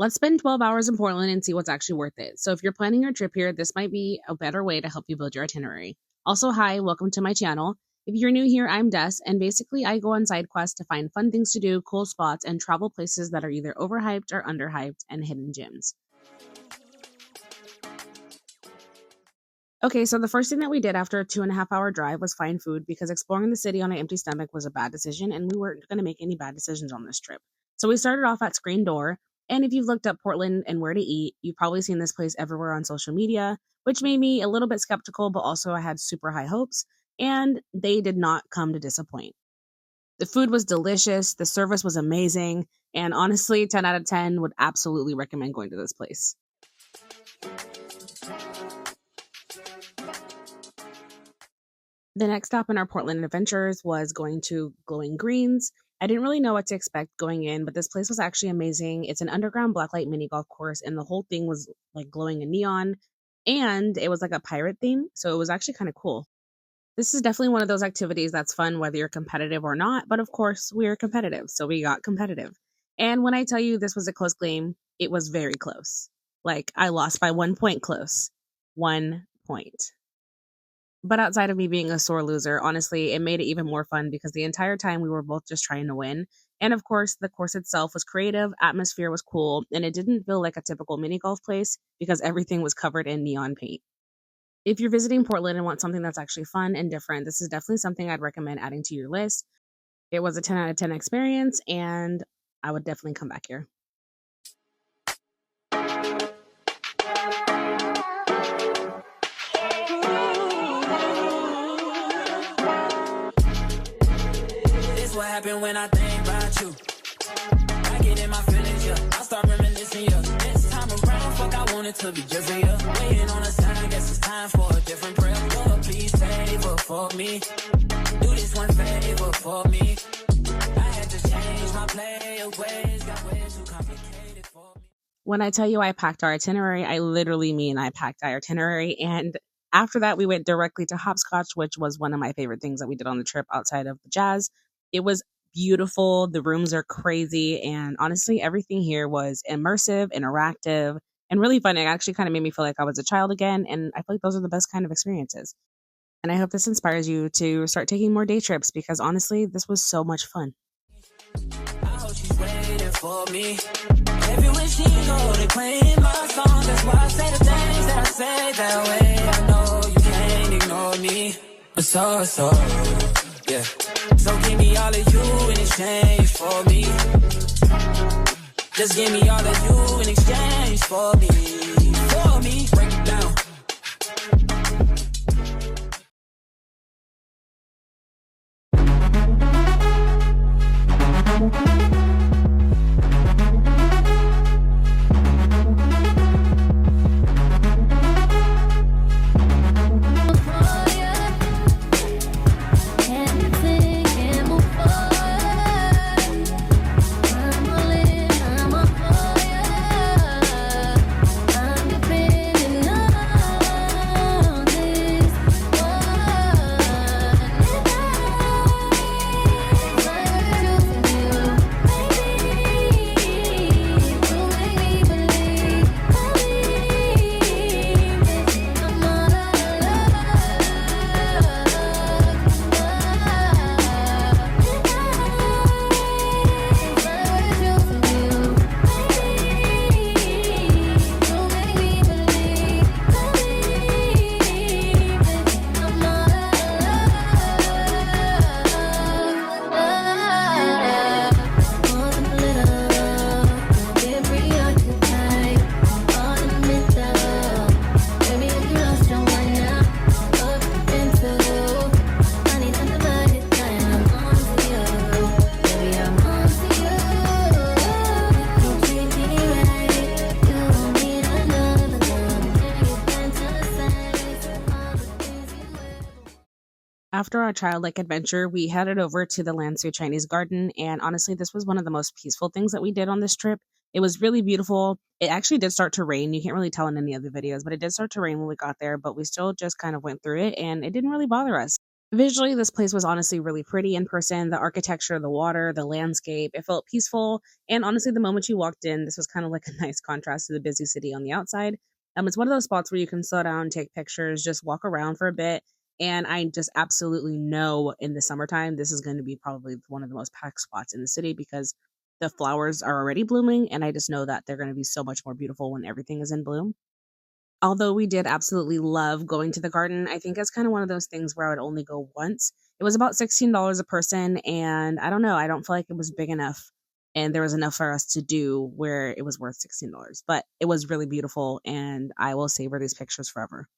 Let's spend 12 hours in Portland and see what's actually worth it. So if you're planning your trip here, this might be a better way to help you build your itinerary. Also, hi, welcome to my channel. If you're new here, I'm Des, and basically I go on side quests to find fun things to do, cool spots, and travel places that are either overhyped or underhyped and hidden gems. Okay, so the first thing that we did after a 2.5 hour drive was find food because exploring the city on an empty stomach was a bad decision and we weren't going to make any bad decisions on this trip. So we started off at Screen Door, and if you've looked up Portland and where to eat, you've probably seen this place everywhere on social media, which made me a little bit skeptical, but also I had super high hopes, and they did not come to disappoint. The food was delicious, the service was amazing, and honestly, 10 out of 10 would absolutely recommend going to this place. The next stop in our Portland adventures was going to Glowing Greens. I didn't really know what to expect going in, but this place was actually amazing. It's an underground blacklight mini golf course, and the whole thing was like glowing in neon, and it was like a pirate theme, so it was actually kind of cool. This is definitely one of those activities that's fun whether you're competitive or not, but of course, we're competitive, so we got competitive. And when I tell you this was a close game, it was very close. Like, I lost by 1 point close. 1 point. But outside of me being a sore loser, honestly, it made it even more fun because the entire time we were both just trying to win. And of course, the course itself was creative, atmosphere was cool, and it didn't feel like a typical mini golf place because everything was covered in neon paint. If you're visiting Portland and want something that's actually fun and different, this is definitely something I'd recommend adding to your list. It was a 10 out of 10 experience, and I would definitely come back here. What happened when I think about you? I get in my feelings, yeah. I start reminiscing, yeah. This time around, fuck, I want it to be different, yeah. Waiting on a sign, guess it's time for a different prayer. Lord, please favor for me. Do this one favor for me. I had to change my play ways, got ways too complicated for me. When I tell you I packed our itinerary, I literally mean I packed our itinerary. And after that, we went directly to Hopscotch, which was one of my favorite things that we did on the trip outside of the jazz. It was beautiful. The rooms are crazy. And honestly, everything here was immersive, interactive, and really fun. It actually kind of made me feel like I was a child again. And I feel like those are the best kind of experiences. And I hope this inspires you to start taking more day trips because honestly, this was so much fun. I hope she's waiting for me. Everywhere she go, they playing my song. That's why I say the things that I say that way. I know you can't ignore me. So, yeah. So give me all of you in exchange for me. Just give me all of you in exchange for me. For me, break it down. After our childlike adventure, we headed over to the Lansu Chinese Garden, and honestly, this was one of the most peaceful things that we did on this trip. It was really beautiful. It actually did start to rain. You can't really tell in any of the videos, but it did start to rain when we got there, but we still just kind of went through it, and it didn't really bother us. Visually, this place was honestly really pretty in person. The architecture, the water, the landscape, it felt peaceful. And honestly, the moment you walked in, this was kind of like a nice contrast to the busy city on the outside. It's one of those spots where you can slow down, take pictures, just walk around for a bit. And I just absolutely know in the summertime, this is going to be probably one of the most packed spots in the city because the flowers are already blooming. And I just know that they're going to be so much more beautiful when everything is in bloom. Although we did absolutely love going to the garden, I think it's kind of one of those things where I would only go once. It was about $16 a person, and I don't know, I don't feel like it was big enough and there was enough for us to do where it was worth $16. But it was really beautiful, and I will savor these pictures forever.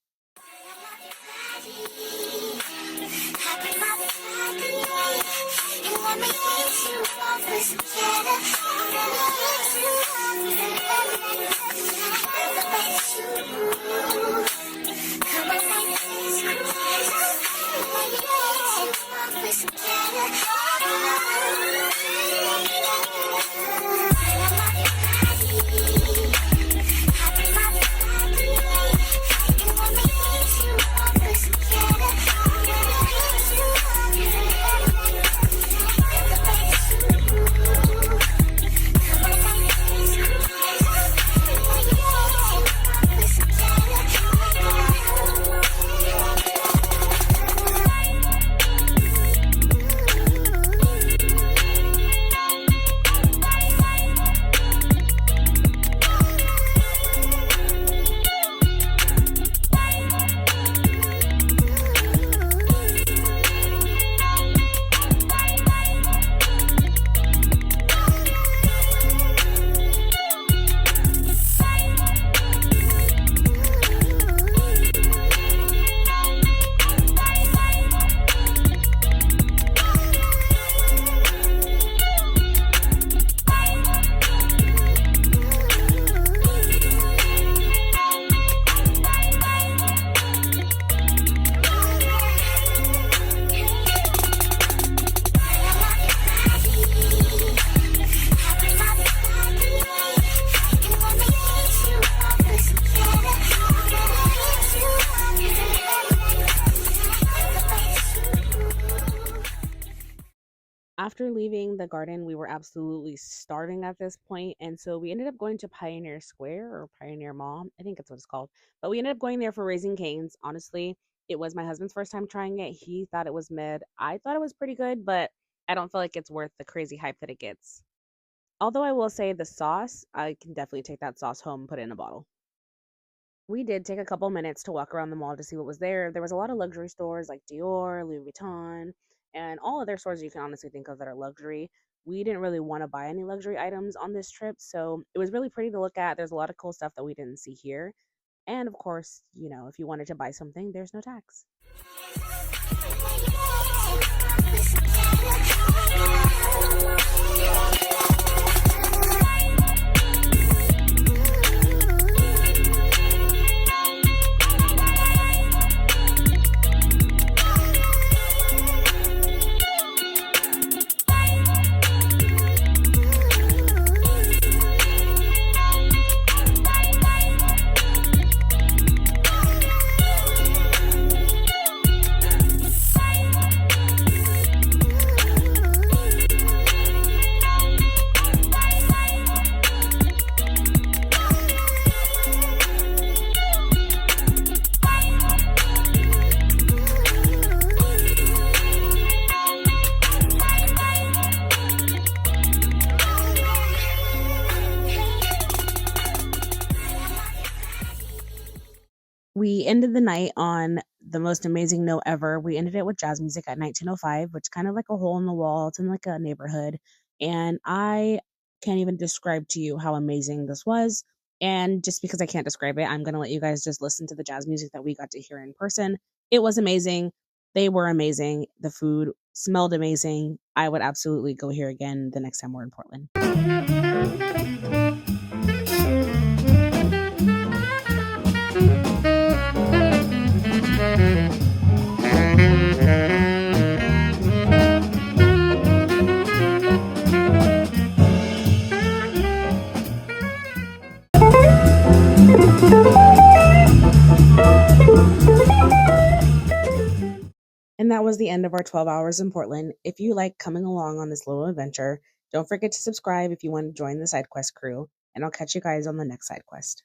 After leaving the garden, we were absolutely starving at this point, and so we ended up going to Pioneer Square or Pioneer Mall. I think that's what it's called. But we ended up going there for Raising Cane's. Honestly, it was my husband's first time trying it. He thought it was mid. I thought it was pretty good, but I don't feel like it's worth the crazy hype that it gets. Although I will say the sauce, I can definitely take that sauce home and put it in a bottle. We did take a couple minutes to walk around the mall to see what was there. There was a lot of luxury stores like Dior, Louis Vuitton, and all other stores you can honestly think of that are luxury. We didn't really want to buy any luxury items on this trip, so it was really pretty to look at. There's a lot of cool stuff that we didn't see here. And of course, if you wanted to buy something, there's no tax. We ended the night on the most amazing note ever. We ended it with jazz music at 1905, which kind of like a hole in the wall. It's in like a neighborhood. And I can't even describe to you how amazing this was. And just because I can't describe it, I'm going to let you guys just listen to the jazz music that we got to hear in person. It was amazing. They were amazing. The food smelled amazing. I would absolutely go here again the next time we're in Portland. And that was the end of our 12 hours in Portland. If you like coming along on this little adventure, don't forget to subscribe if you want to join the side quest crew, and I'll catch you guys on the next side quest.